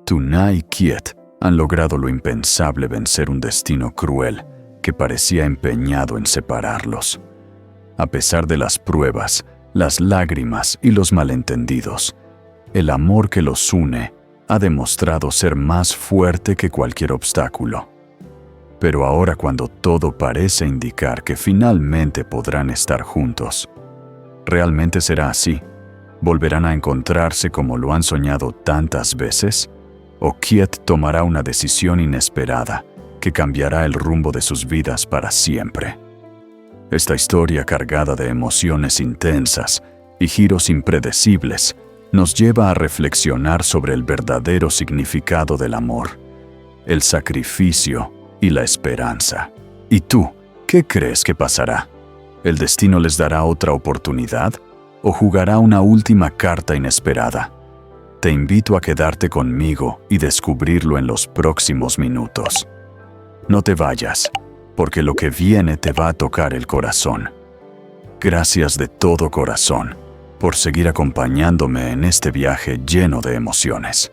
Tuna y Kiet han logrado lo impensable: vencer un destino cruel que parecía empeñado en separarlos. A pesar de las pruebas, las lágrimas y los malentendidos, el amor que los une ha demostrado ser más fuerte que cualquier obstáculo. Pero ahora, cuando todo parece indicar que finalmente podrán estar juntos, ¿realmente será así? ¿Volverán a encontrarse como lo han soñado tantas veces? ¿O Kiet tomará una decisión inesperada que cambiará el rumbo de sus vidas para siempre? Esta historia, cargada de emociones intensas y giros impredecibles, nos lleva a reflexionar sobre el verdadero significado del amor, el sacrificio y la esperanza. ¿Y tú, qué crees que pasará? ¿El destino les dará otra oportunidad o jugará una última carta inesperada? Te invito a quedarte conmigo y descubrirlo en los próximos minutos. No te vayas, porque lo que viene te va a tocar el corazón. Gracias de todo corazón por seguir acompañándome en este viaje lleno de emociones.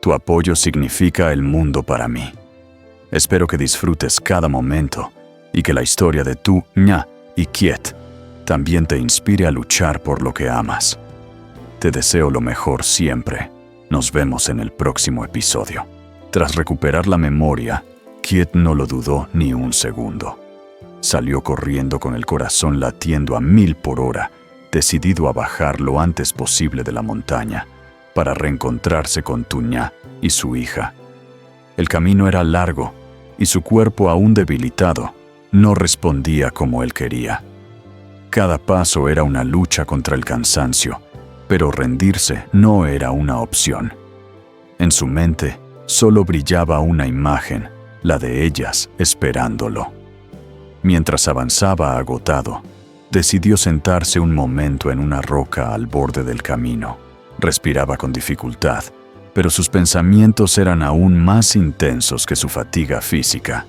Tu apoyo significa el mundo para mí. Espero que disfrutes cada momento y que la historia de Tuna y Kiet también te inspire a luchar por lo que amas. Te deseo lo mejor siempre. Nos vemos en el próximo episodio. Tras recuperar la memoria, Kiet no lo dudó ni un segundo. Salió corriendo con el corazón latiendo a 1000 por hora, decidido a bajar lo antes posible de la montaña para reencontrarse con Tuna y su hija. El camino era largo y su cuerpo, aún debilitado, no respondía como él quería. Cada paso era una lucha contra el cansancio, pero rendirse no era una opción. En su mente solo brillaba una imagen, la de ellas esperándolo. Mientras avanzaba agotado, decidió sentarse un momento en una roca al borde del camino. Respiraba con dificultad, pero sus pensamientos eran aún más intensos que su fatiga física.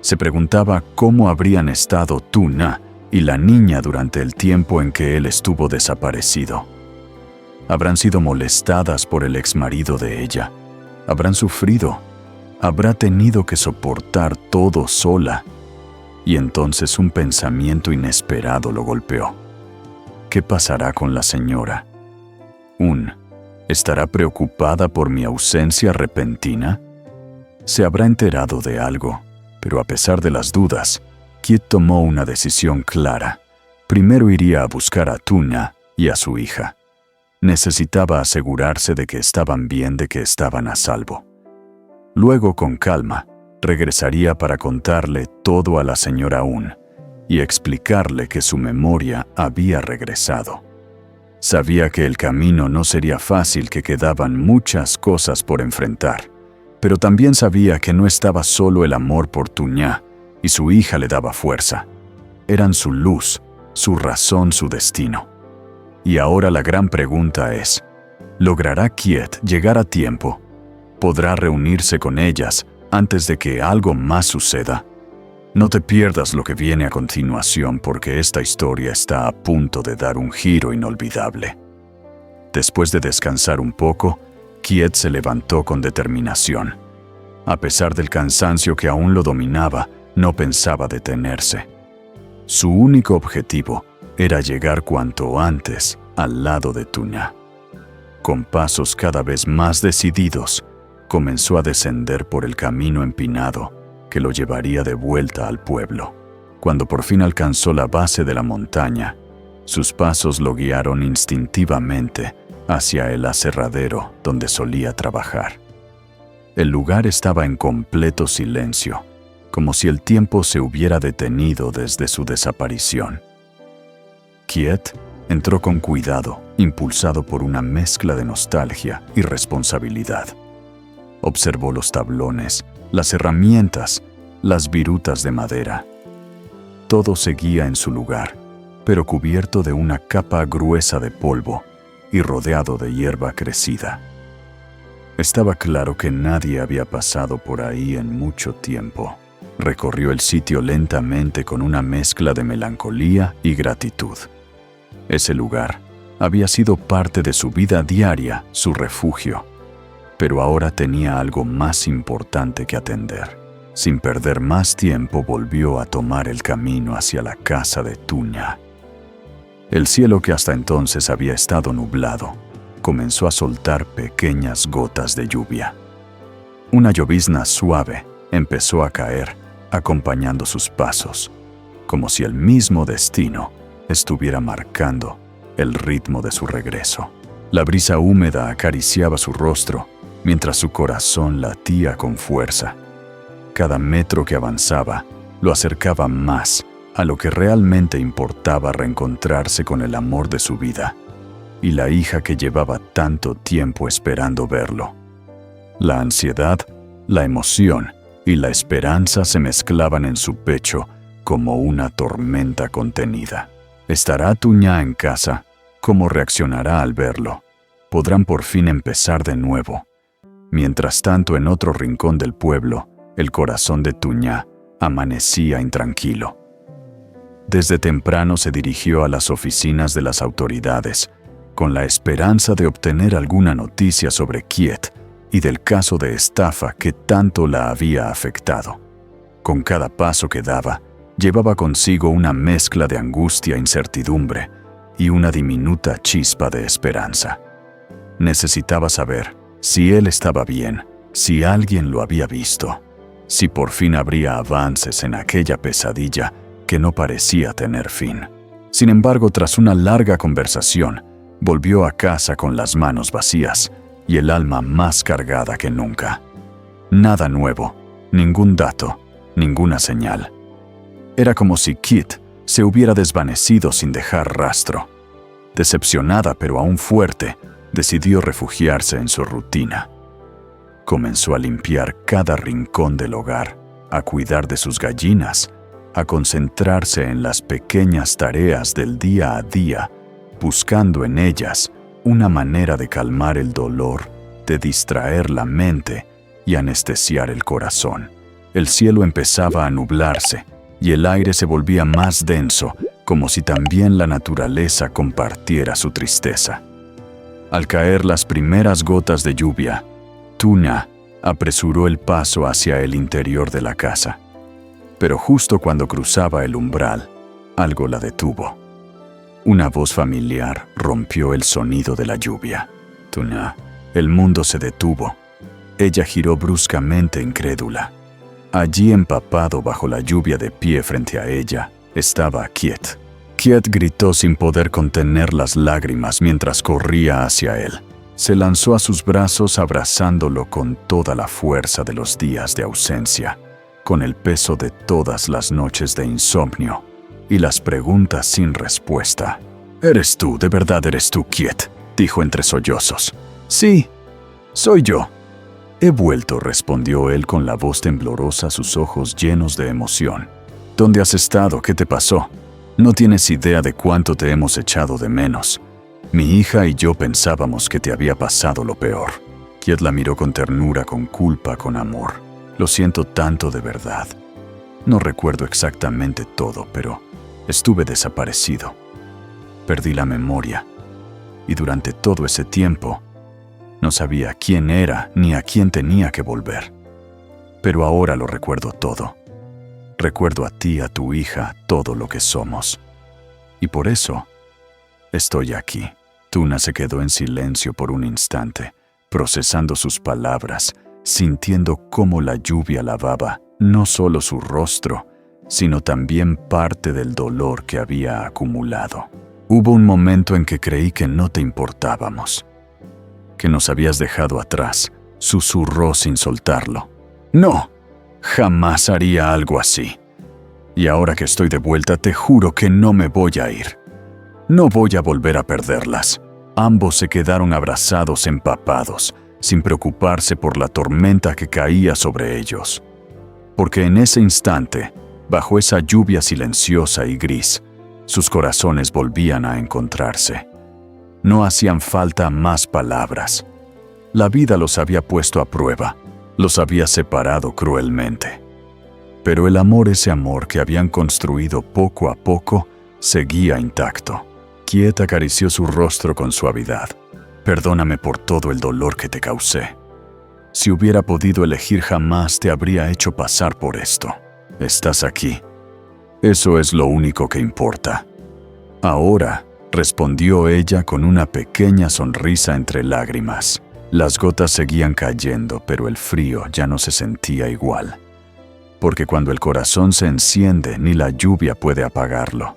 Se preguntaba cómo habrían estado Tuna y la niña durante el tiempo en que él estuvo desaparecido. ¿Habrán sido molestadas por el exmarido de ella? ¿Habrán sufrido? ¿Habrá tenido que soportar todo sola? Y entonces un pensamiento inesperado lo golpeó. ¿Qué pasará con la señora? ¿Estará preocupada por mi ausencia repentina? ¿Se habrá enterado de algo? Pero a pesar de las dudas, Kiet tomó una decisión clara. Primero iría a buscar a Tuna y a su hija. Necesitaba asegurarse de que estaban bien, de que estaban a salvo. Luego, con calma, regresaría para contarle todo a la señora y explicarle que su memoria había regresado. Sabía que el camino no sería fácil, que quedaban muchas cosas por enfrentar, pero también sabía que no estaba solo. El amor por Tuna y su hija le daba fuerza. Eran su luz, su razón, su destino. Y ahora la gran pregunta es: ¿logrará Kiet llegar a tiempo? ¿Podrá reunirse con ellas antes de que algo más suceda? No te pierdas lo que viene a continuación, porque esta historia está a punto de dar un giro inolvidable. Después de descansar un poco, Kiet se levantó con determinación. A pesar del cansancio que aún lo dominaba, no pensaba detenerse. Su único objetivo era llegar cuanto antes al lado de Tuna. Con pasos cada vez más decididos, comenzó a descender por el camino empinado que lo llevaría de vuelta al pueblo. Cuando por fin alcanzó la base de la montaña, sus pasos lo guiaron instintivamente hacia el aserradero donde solía trabajar. El lugar estaba en completo silencio, como si el tiempo se hubiera detenido desde su desaparición. Kiet entró con cuidado, impulsado por una mezcla de nostalgia y responsabilidad. Observó los tablones, las herramientas, las virutas de madera. Todo seguía en su lugar, pero cubierto de una capa gruesa de polvo y rodeado de hierba crecida. Estaba claro que nadie había pasado por ahí en mucho tiempo. Recorrió el sitio lentamente con una mezcla de melancolía y gratitud. Ese lugar había sido parte de su vida diaria, su refugio. pero ahora tenía algo más importante que atender. Sin perder más tiempo, volvió a tomar el camino hacia la casa de Tuña. El cielo, que hasta entonces había estado nublado, comenzó a soltar pequeñas gotas de lluvia. Una llovizna suave empezó a caer, acompañando sus pasos, como si el mismo destino estuviera marcando el ritmo de su regreso. La brisa húmeda acariciaba su rostro, mientras su corazón latía con fuerza. Cada metro que avanzaba lo acercaba más a lo que realmente importaba: reencontrarse con el amor de su vida y la hija que llevaba tanto tiempo esperando verlo. La ansiedad, la emoción y la esperanza se mezclaban en su pecho como una tormenta contenida. ¿Estará Tuña en casa? ¿Cómo reaccionará al verlo? ¿Podrán por fin empezar de nuevo? Mientras tanto, en otro rincón del pueblo, el corazón de Tuña amanecía intranquilo. Desde temprano se dirigió a las oficinas de las autoridades, con la esperanza de obtener alguna noticia sobre Kiet y del caso de estafa que tanto la había afectado. Con cada paso que daba, llevaba consigo una mezcla de angustia, incertidumbre y una diminuta chispa de esperanza. Necesitaba saber si él estaba bien, si alguien lo había visto, si por fin habría avances en aquella pesadilla que no parecía tener fin. Sin embargo, tras una larga conversación, volvió a casa con las manos vacías y el alma más cargada que nunca. Nada nuevo, ningún dato, ninguna señal. Era como si Kit se hubiera desvanecido sin dejar rastro. Decepcionada pero aún fuerte, decidió refugiarse en su rutina. Comenzó a limpiar cada rincón del hogar, a cuidar de sus gallinas, a concentrarse en las pequeñas tareas del día a día, buscando en ellas una manera de calmar el dolor, de distraer la mente y anestesiar el corazón. El cielo empezaba a nublarse y el aire se volvía más denso, como si también la naturaleza compartiera su tristeza. Al caer las primeras gotas de lluvia, Tuña apresuró el paso hacia el interior de la casa. Pero justo cuando cruzaba el umbral, algo la detuvo. Una voz familiar rompió el sonido de la lluvia. Tuña, el mundo se detuvo. Ella giró bruscamente, incrédula. Allí, empapado bajo la lluvia, de pie frente a ella, estaba Kiet. Kiet gritó sin poder contener las lágrimas mientras corría hacia él. Se lanzó a sus brazos, abrazándolo con toda la fuerza de los días de ausencia, con el peso de todas las noches de insomnio y las preguntas sin respuesta. «¿Eres tú? ¿De verdad eres tú, Kiet?», dijo entre sollozos. «Sí, soy yo». «He vuelto», respondió él con la voz temblorosa, sus ojos llenos de emoción. «¿Dónde has estado? ¿Qué te pasó? No tienes idea de cuánto te hemos echado de menos. Mi hija y yo pensábamos que te había pasado lo peor». Kiet la miró con ternura, con culpa, con amor. «Lo siento tanto, de verdad. No recuerdo exactamente todo, pero estuve desaparecido. Perdí la memoria. Y durante todo ese tiempo, no sabía quién era ni a quién tenía que volver. Pero ahora lo recuerdo todo. Recuerdo a ti, a tu hija, todo lo que somos. Y por eso estoy aquí». Tuna se quedó en silencio por un instante, procesando sus palabras, sintiendo cómo la lluvia lavaba no solo su rostro, sino también parte del dolor que había acumulado. «Hubo un momento en que creí que no te importábamos, que nos habías dejado atrás», susurró sin soltarlo. «No, jamás haría algo así. Y ahora que estoy de vuelta, te juro que no me voy a ir. No voy a volver a perderlas». Ambos se quedaron abrazados, empapados, sin preocuparse por la tormenta que caía sobre ellos. Porque en ese instante, bajo esa lluvia silenciosa y gris, sus corazones volvían a encontrarse. No hacían falta más palabras. La vida los había puesto a prueba, los había separado cruelmente. Pero el amor, ese amor que habían construido poco a poco, seguía intacto. Kiet acarició su rostro con suavidad. «Perdóname por todo el dolor que te causé. Si hubiera podido elegir, jamás te habría hecho pasar por esto. Estás aquí. Eso es lo único que importa. Ahora, respondió ella con una pequeña sonrisa entre lágrimas. Las gotas seguían cayendo, pero el frío ya no se sentía igual. Porque cuando el corazón se enciende, ni la lluvia puede apagarlo.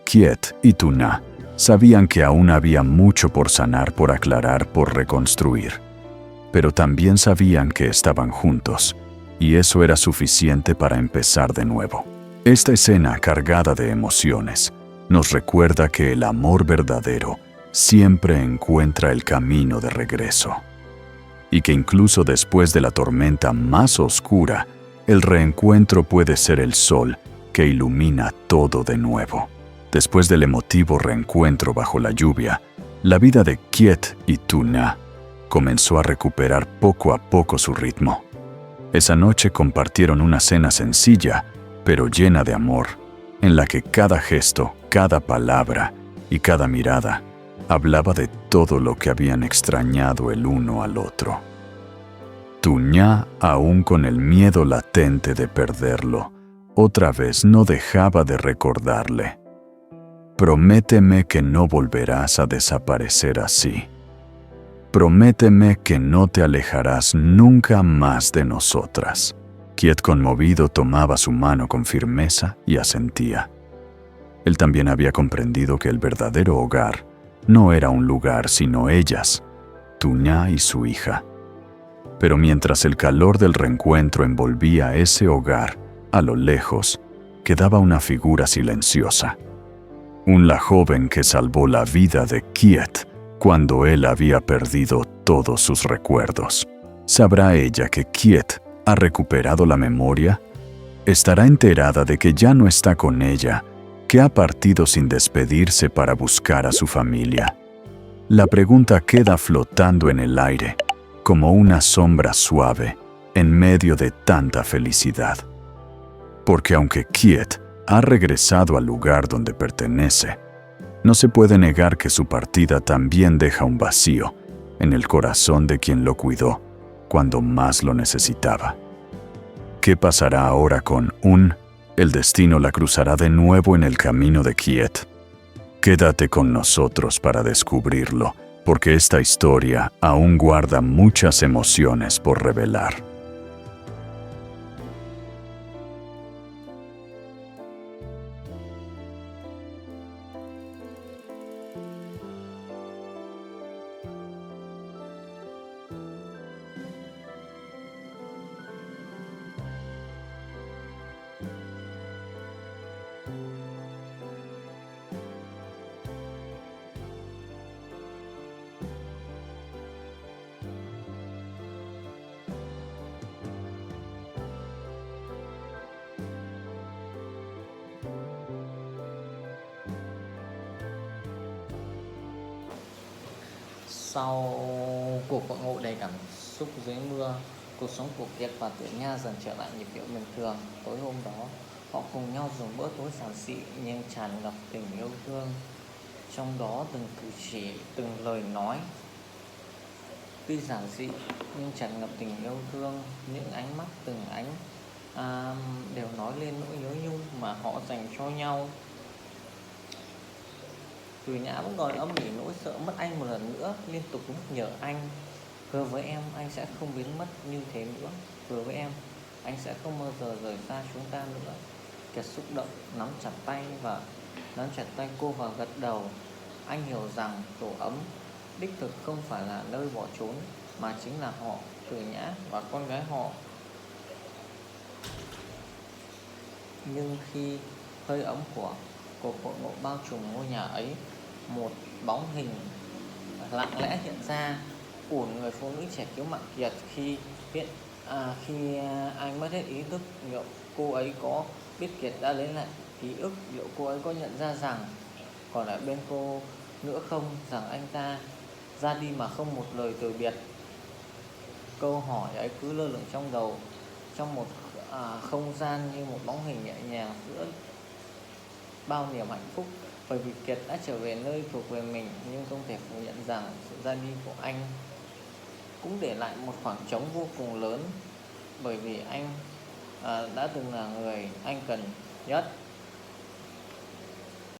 Kiet y Tuna sabían que aún había mucho por sanar, por aclarar, por reconstruir. Pero también sabían que estaban juntos, y eso era suficiente para empezar de nuevo. Esta escena cargada de emociones nos recuerda que el amor verdadero siempre encuentra el camino de regreso. Y que incluso después de la tormenta más oscura, el reencuentro puede ser el sol que ilumina todo de nuevo. Después del emotivo reencuentro bajo la lluvia, la vida de Kiet y Tuna comenzó a recuperar poco a poco su ritmo. Esa noche compartieron una cena sencilla, pero llena de amor, en la que cada gesto, cada palabra y cada mirada hablaba de todo lo que habían extrañado el uno al otro. Tuna, aún con el miedo latente de perderlo, otra vez no dejaba de recordarle: prométeme que no volverás a desaparecer así. Prométeme que no te alejarás nunca más de nosotras. Kiet, conmovido, tomaba su mano con firmeza y asentía. Él también había comprendido que el verdadero hogar no era un lugar, sino ellas, Tuna y su hija. Pero mientras el calor del reencuentro envolvía ese hogar, a lo lejos quedaba una figura silenciosa. La joven que salvó la vida de Kiet cuando él había perdido todos sus recuerdos. ¿Sabrá ella que Kiet ha recuperado la memoria? ¿Estará enterada de que ya no está con ella, que ha partido sin despedirse para buscar a su familia? La pregunta queda flotando en el aire, como una sombra suave en medio de tanta felicidad. Porque aunque Kiet ha regresado al lugar donde pertenece, no se puede negar que su partida también deja un vacío en el corazón de quien lo cuidó cuando más lo necesitaba. ¿Qué pasará ahora con el destino la cruzará de nuevo en el camino de Kiet? Quédate con nosotros para descubrirlo, porque esta historia aún guarda muchas emociones por revelar. Sau cuộc hội ngộ đầy cảm xúc dưới mưa, cuộc sống của Kiệt và Tử Nha dần trở lại nhịp điệu bình thường. Tối hôm đó, họ cùng nhau dùng bữa tối giản dị nhưng tràn ngập tình yêu thương. Trong đó từng cử chỉ, từng lời nói tuy giản dị nhưng tràn ngập tình yêu thương. Những ánh mắt, từng ánh đều nói lên nỗi nhớ nhung mà họ dành cho nhau. Tử Nhã vẫn còn âm ỉ nỗi sợ mất anh một lần nữa, liên tục nhắc nhở anh: hứa với em anh sẽ không biến mất như thế nữa, hứa với em anh sẽ không bao giờ rời xa chúng ta nữa. Kiệt xúc động nắm chặt tay cô và gật đầu. Anh hiểu rằng tổ ấm đích thực không phải là nơi bỏ trốn, mà chính là họ, Tử Nhã và con gái họ. Nhưng khi hơi ấm của cuộc hội ngộ bao trùm ngôi nhà ấy, một bóng hình lặng lẽ hiện ra. Của người phụ nữ trẻ cứu mạng Kiệt khi anh mất hết ý thức. Liệu cô ấy có biết Kiệt đã lấy lại ký ức? Liệu cô ấy có nhận ra rằng còn ở bên cô nữa không? Rằng anh ta ra đi mà không một lời từ biệt? Câu hỏi ấy cứ lơ lửng trong đầu, trong một không gian như một bóng hình nhẹ nhàng giữa bao niềm hạnh phúc. Bởi vì Kiệt đã trở về nơi thuộc về mình, nhưng không thể phủ nhận rằng sự ra đi của anh cũng để lại một khoảng trống vô cùng lớn, bởi vì anh đã từng là người anh cần nhất